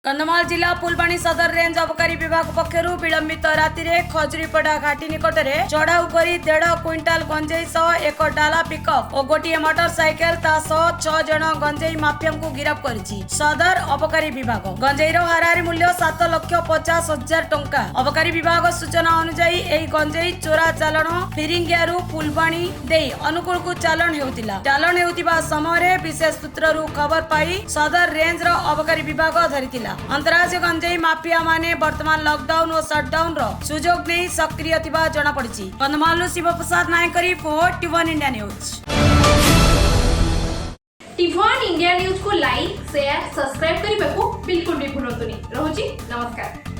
कंधमाल जिला फुलबाणी सदर रेंज अबकारी विभाग पक्षर विलंबित राति खजुरीपड़ा घाटी निकट में चढ़ाऊ कर 1.5 क्विंटाल गंजेई सह एक डाला पिकअप और गोटे मोटरसाइकेल सह 6 जन गंजेई माफिया को गिरफ्त करिछि सदर अबकारी विभाग। गंजेईर हाराहारी मूल्य 7,50,000 टंका। अबकारी विभाग सूचना अनुसार यह गंजेई चोरा चालाण फिरिंगियारू फुलबाणी दे अनुकूल को चालाण हेउतिला। चालाण हेउतिबा समय विशेष सूत्ररू खबर पाई सदर रेंज रो अबकारी विभाग धरिथिला। अंतरराज्य गंजेई माफिया माने वर्तमान लॉकडाउन और शटडाउन रो सुजोग नहीं सक्रिय थिबा जणा पड़िछि। कंधमाल शिव प्रसाद नायक रिपोर्ट टी1 इंडिया न्यूज। टी1 इंडिया न्यूज को लाइक शेयर सब्सक्राइब करने को बिल्कुल भी भूलतुनी। नमस्कार।